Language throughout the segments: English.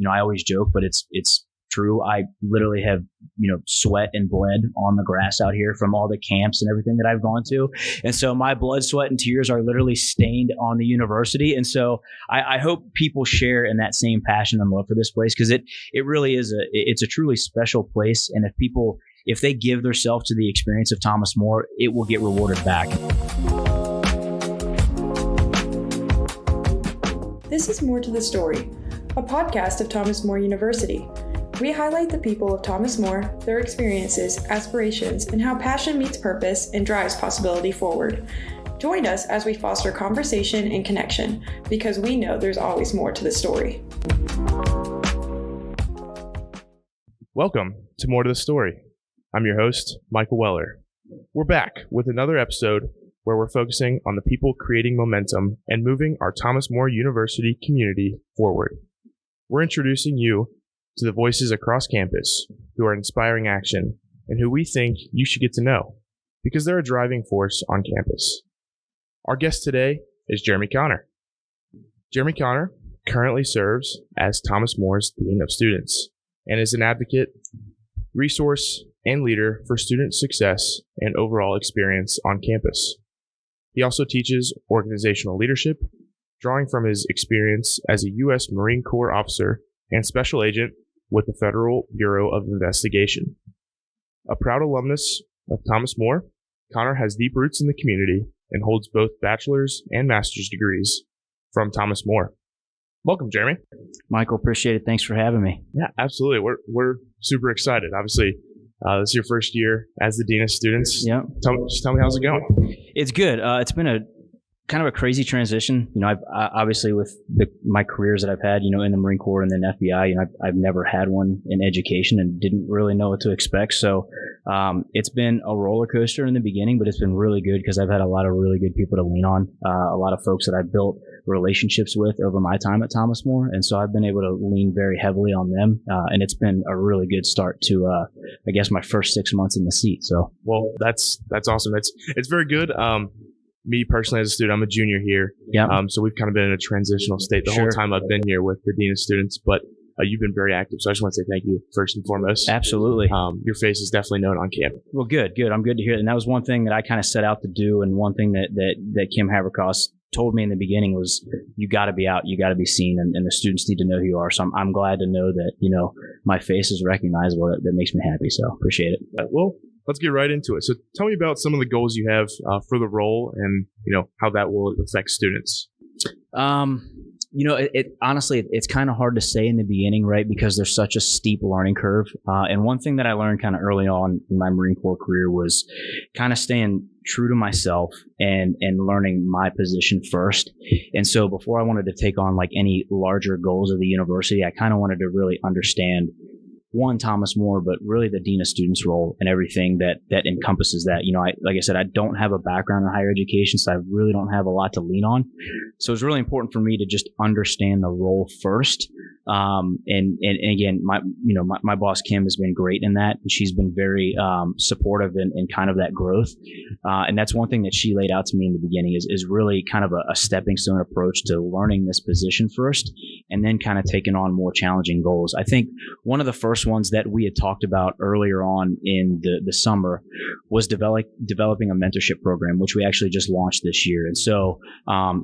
I always joke, but it's true. I literally have, sweat and bled on the grass out here from all the camps and everything that I've gone to. And so my blood, sweat, and tears are literally stained on the university. And so I hope people share in that same passion and love for this place, because it really is it's a truly special place. And if they give themselves to the experience of Thomas More, it will get rewarded back. This is More to the Story, a podcast of Thomas More University. We highlight the people of Thomas More, their experiences, aspirations, and how passion meets purpose and drives possibility forward. Join us as we foster conversation and connection, because we know there's always more to the story. Welcome to More to the Story. I'm your host, Michael Weller. We're back with another episode where we're focusing on the people creating momentum and moving our Thomas More University community forward. We're introducing you to the voices across campus who are inspiring action and who we think you should get to know, because they're a driving force on campus. Our guest today is Jeramie Connor. Jeramie Connor currently serves as Thomas More's Dean of Students and is an advocate, resource, and leader for student success and overall experience on campus. He also teaches organizational leadership, drawing from his experience as a U.S. Marine Corps officer and special agent with the Federal Bureau of Investigation. A proud alumnus of Thomas More, Connor has deep roots in the community and holds both bachelor's and master's degrees from Thomas More. Welcome, Jeramie. Michael, appreciate it. Thanks for having me. Yeah, absolutely. We're super excited. Obviously, this is your first year as the Dean of Students. Yeah. Just tell me how's it going? It's good. It's been a kind of a crazy transition. I've obviously with my careers that I've had, in the Marine Corps and then FBI, I've never had one in education and didn't really know what to expect. So it's been a roller coaster in the beginning, but it's been really good because I've had a lot of really good people to lean on, a lot of folks that I've built relationships with over my time at Thomas More. And so I've been able to lean very heavily on them. And it's been a really good start to, I guess, my first 6 months in the seat. So, well, that's awesome. It's very good. Me personally as a student, I'm a junior here. Yeah. So we've kind of been in a transitional state the whole time I've been here with the Dean of Students, but you've been very active. So I just want to say thank you first and foremost. Absolutely. Your face is definitely known on campus. Well, good. I'm good to hear. And that was one thing that I kind of set out to do. And one thing that Kim Haverkoss told me in the beginning was, you got to be out, you got to be seen, and the students need to know who you are. So I'm glad to know that, my face is recognizable. That makes me happy. So appreciate it. Well, let's get right into it. So tell me about some of the goals you have for the role and, how that will affect students. Honestly, it's kind of hard to say in the beginning, right? Because there's such a steep learning curve. And one thing that I learned kind of early on in my Marine Corps career was kind of staying true to myself and learning my position first. And so before I wanted to take on like any larger goals of the university, I kind of wanted to really understand Thomas More, but really the Dean of Students role and everything that encompasses that. Like I said, I don't have a background in higher education, so I really don't have a lot to lean on. So it's really important for me to just understand the role first. And again, my boss, Kim, has been great in that. And she's been very supportive in kind of that growth. And that's one thing that she laid out to me in the beginning is really kind of a stepping stone approach to learning this position first, and then kind of taking on more challenging goals. I think one of the first ones that we had talked about earlier on in the summer was developing a mentorship program, which we actually just launched this year. And so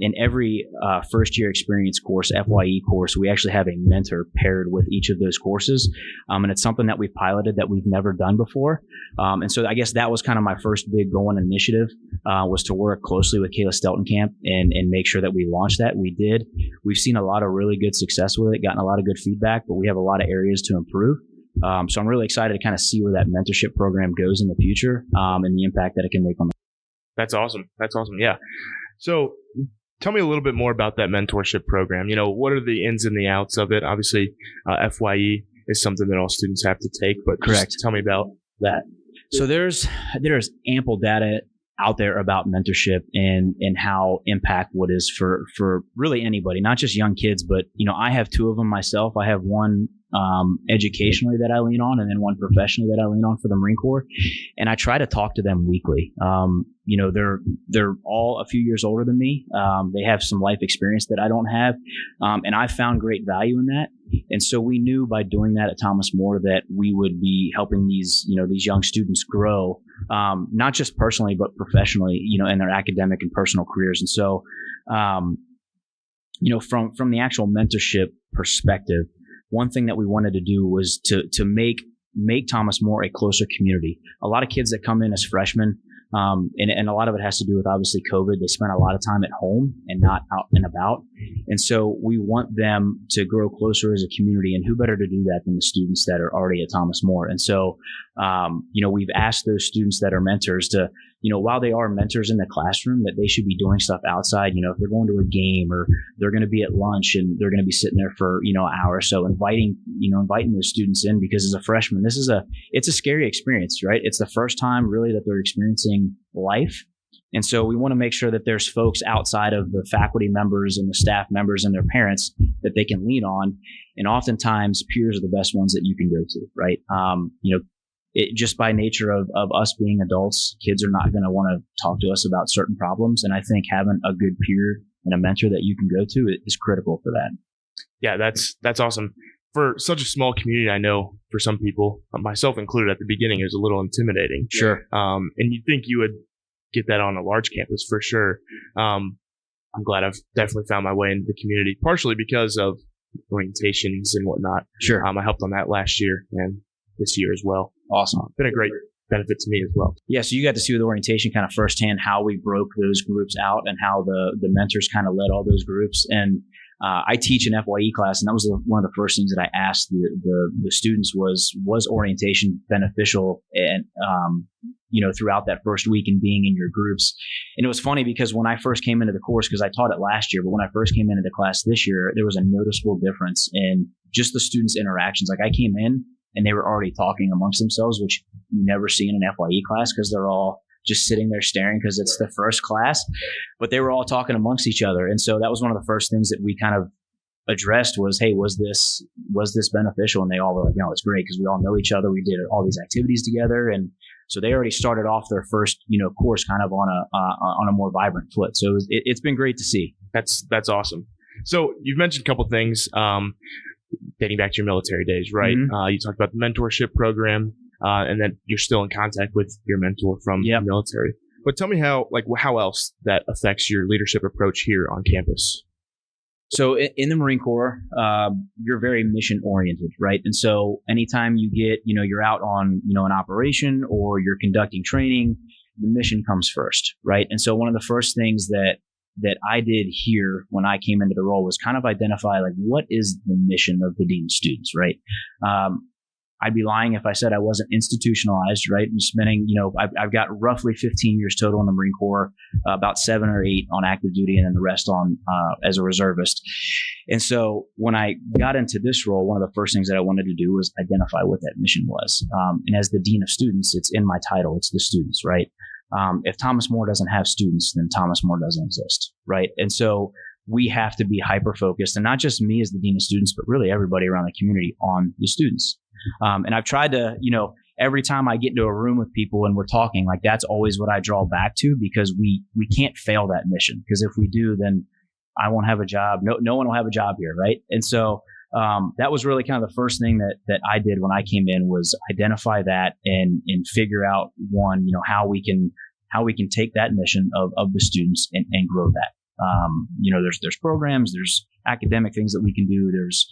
in every first year experience course, FYE course, we actually have a mentor paired with each of those courses. And it's something that we've piloted that we've never done before. And so I guess that was kind of my first big goal and initiative, was to work closely with Kayla Steltenkamp and make sure that we launched that. We did. We've seen a lot of really good success with it, gotten a lot of good feedback, but we have a lot of areas to improve. So I'm really excited to kind of see where that mentorship program goes in the future, and the impact that it can make on. That's awesome. Yeah. So tell me a little bit more about that mentorship program. What are the ins and the outs of it? Obviously, FYE is something that all students have to take, but correct. Just tell me about that. So there's ample data out there about mentorship and how impactful it is for really anybody, not just young kids, but, I have two of them myself. I have one educationally that I lean on, and then one professionally that I lean on for the Marine Corps. And I try to talk to them weekly. They're all a few years older than me. They have some life experience that I don't have. And I found great value in that. And so we knew by doing that at Thomas More that we would be helping these young students grow, not just personally, but professionally, in their academic and personal careers. And so, from the actual mentorship perspective, one thing that we wanted to do was to make Thomas More a closer community. A lot of kids that come in as freshmen, and a lot of it has to do with obviously COVID. They spend a lot of time at home and not out and about. And so we want them to grow closer as a community, and who better to do that than the students that are already at Thomas More. And so, we've asked those students that are mentors to, while they are mentors in the classroom, that they should be doing stuff outside. If they're going to a game or they're going to be at lunch and they're going to be sitting there for, an hour or so, inviting those students in, because as a freshman, it's a scary experience, right? It's the first time really that they're experiencing life. And so we want to make sure that there's folks outside of the faculty members and the staff members and their parents that they can lean on. And oftentimes peers are the best ones that you can go to, right? It just by nature of us being adults, kids are not going to want to talk to us about certain problems. And I think having a good peer and a mentor that you can go to is critical for that. Yeah, that's awesome. For such a small community, I know for some people, myself included, at the beginning, it was a little intimidating. Sure. And you'd think you would get that on a large campus for sure. I'm glad I've definitely found my way into the community, partially because of orientations and whatnot. Sure. I helped on that last year and this year as well. Awesome. Been a great benefit to me as well. Yeah, so you got to see with orientation kind of firsthand how we broke those groups out and how the mentors kind of led all those groups. And I teach an FYE class, and that was one of the first things that I asked the students was orientation beneficial and throughout that first week and being in your groups. And it was funny because when I first came into the course, because I taught it last year, but when I first came into the class this year, there was a noticeable difference in just the students' interactions. Like I came in and they were already talking amongst themselves, which you never see in an FYE class because they're all just sitting there staring because it's the first class, but they were all talking amongst each other. And so that was one of the first things that we kind of addressed was, hey, was this beneficial? And they all were like, it's great because we all know each other. We did all these activities together. And so they already started off their first, course kind of on a more vibrant foot. So it's been great to see. That's awesome. So you've mentioned a couple of things, dating back to your military days, right? Mm-hmm. You talked about the mentorship program, and then you're still in contact with your mentor from the military. But tell me how else that affects your leadership approach here on campus. So in the Marine Corps, you're very mission oriented, right? And so anytime you get, you're out on, an operation or you're conducting training, the mission comes first, right? And so one of the first things that I did here when I came into the role was kind of identify what is the mission of the Dean of Students, right? I'd be lying if I said I wasn't institutionalized, right? I'm spending, I've got roughly 15 years total in the Marine Corps, about 7 or 8 on active duty, and then the rest on as a reservist. And so when I got into this role, one of the first things that I wanted to do was identify what that mission was. And as the Dean of Students, it's in my title, it's the students, right? If Thomas More doesn't have students, then Thomas More doesn't exist, right? And so we have to be hyper-focused, and not just me as the Dean of Students, but really everybody around the community on the students. And I've tried to, every time I get into a room with people and we're talking, that's always what I draw back to, because we can't fail that mission. Because if we do, then I won't have a job. No one will have a job here, right? And so that was really kind of the first thing that I did when I came in, was identify that and figure out how we can take that mission of the students and grow that. There's programs, there's academic things that we can do, there's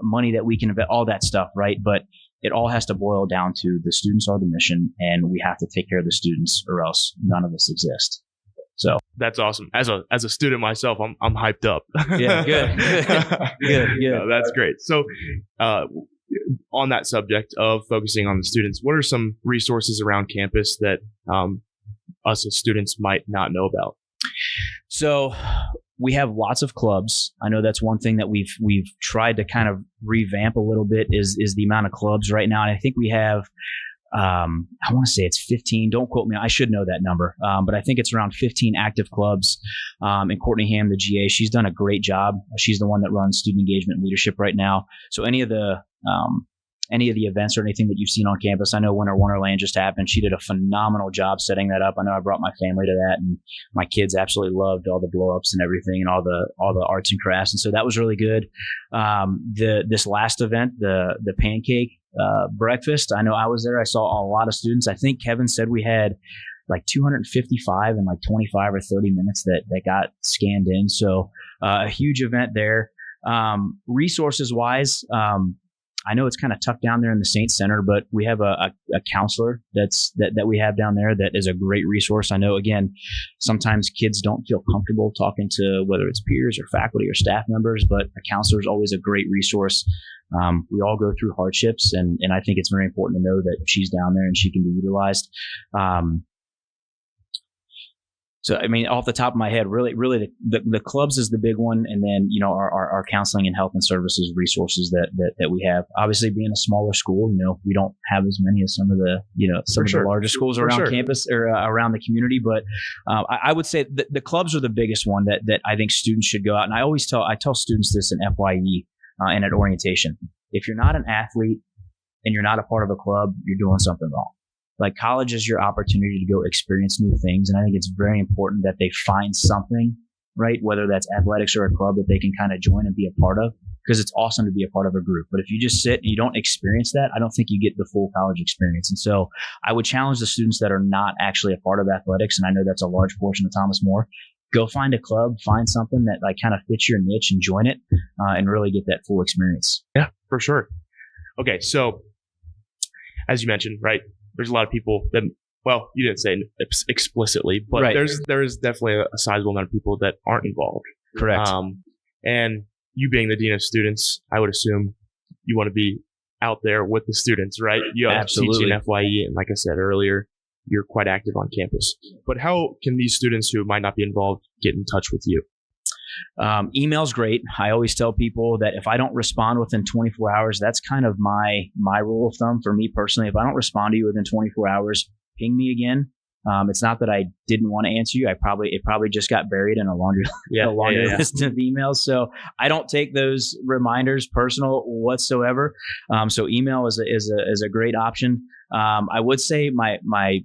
money that we can invest, all that stuff, right? But it all has to boil down to the students are the mission, and we have to take care of the students, or else none of us exist. So that's awesome. As a student myself, I'm hyped up. Yeah, good. Good. Yeah, that's great. So, on that subject of focusing on the students, what are some resources around campus that us as students might not know about? So we have lots of clubs. I know that's one thing that we've tried to kind of revamp a little bit is the amount of clubs right now. And I think we have I want to say it's 15. Don't quote me. I should know that number. But I think it's around 15 active clubs. And Courtney Ham, the GA, she's done a great job. She's the one that runs student engagement and leadership right now. So any of the events or anything that you've seen on campus, I know Winter Wonderland just happened. She did a phenomenal job setting that up. I know I brought my family to that, and my kids absolutely loved all the blow ups and everything, and all the arts and crafts. And so that was really good. This last event, the pancake breakfast, I know I was there. I saw a lot of students. I think Kevin said we had like 255 in like 25 or 30 minutes that got scanned in. So a huge event there. Resources wise, I know it's kind of tough down there in the Saints Center, but we have a counselor that we have down there that is a great resource. I know, again, sometimes kids don't feel comfortable talking to whether it's peers or faculty or staff members, but a counselor is always a great resource. We all go through hardships, and I think it's very important to know that she's down there and she can be utilized. So, I mean, off the top of my head, really the clubs is the big one. And then, our counseling and health and services resources that we have. Obviously, being a smaller school, we don't have as many as some of the, the larger schools around campus or around the community. But I would say the clubs are the biggest one that I think students should go out. And I tell students this in FYE and at orientation. If you're not an athlete and you're not a part of a club, you're doing something wrong. Like, college is your opportunity to go experience new things. And I think it's very important that they find something, right? Whether that's athletics or a club that they can kind of join and be a part of, because it's awesome to be a part of a group. But if you just sit and you don't experience that, I don't think you get the full college experience. And so I would challenge the students that are not actually a part of athletics, and I know that's a large portion of Thomas More, go find a club, find something that like kind of fits your niche and join it and really get that full experience. Yeah, for sure. Okay. So as you mentioned, right, there's a lot of people that, well, you didn't say explicitly, but right. there is definitely a sizable amount of people that aren't involved. Correct. And you being the dean of students, I would assume you want to be out there with the students, right? You have Absolutely. teaching FYE, and like I said earlier, you're quite active on campus. But how can these students who might not be involved get in touch with you? Email's great. I always tell people that if I don't respond within 24 hours, that's kind of my rule of thumb for me personally. If I don't respond to you within 24 hours, ping me again. It's not that I didn't want to answer you. It probably just got buried in a laundry list of emails. So I don't take those reminders personal whatsoever. So email is a great option. I would say my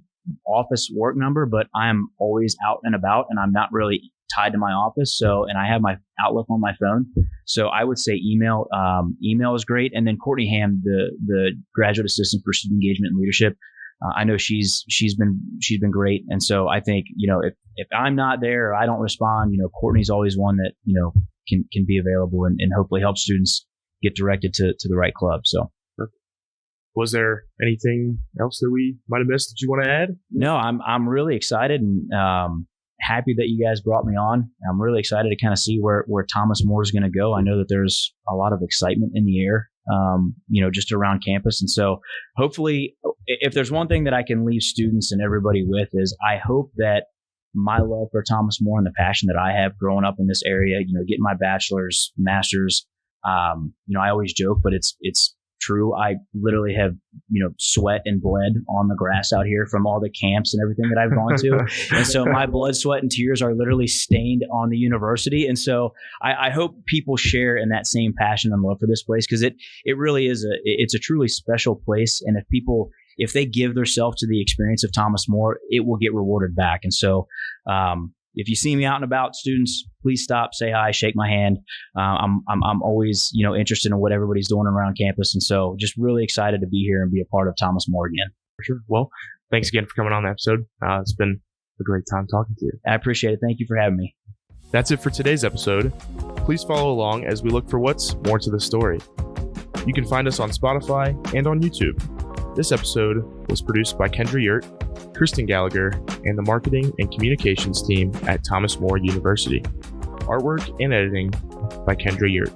office work number, but I'm always out and about, and I'm not really tied to my office. So, and I have my Outlook on my phone. So I would say email. Email is great. And then Courtney Ham, the graduate assistant for student engagement and leadership, I know she's been great. And so I think, if I'm not there or I don't respond, Courtney's always one that, can be available and hopefully help students get directed to the right club. So. Was there anything else that we might have missed that you want to add? No, I'm really excited and happy that you guys brought me on. I'm really excited to kind of see where Thomas More is going to go. I know that there's a lot of excitement in the air, just around campus. And so hopefully, if there's one thing that I can leave students and everybody with is I hope that my love for Thomas More and the passion that I have growing up in this area, getting my bachelor's, master's, I always joke, but it's true. I literally have, sweat and bled on the grass out here from all the camps and everything that I've gone to. And so my blood, sweat, and tears are literally stained on the university. And so I hope people share in that same passion and love for this place, because it really is it's a truly special place. And if they give themselves to the experience of Thomas More, it will get rewarded back. And so, if you see me out and about, students, please stop, say hi, shake my hand. I'm always, interested in what everybody's doing around campus. And so just really excited to be here and be a part of Thomas More again. For sure. Well, thanks again for coming on the episode. It's been a great time talking to you. I appreciate it. Thank you for having me. That's it for today's episode. Please follow along as we look for what's more to the story. You can find us on Spotify and on YouTube. This episode was produced by Kendra Yurt, Kristen Gallagher, and the marketing and communications team at Thomas More University. Artwork and editing by Kendra Yurt.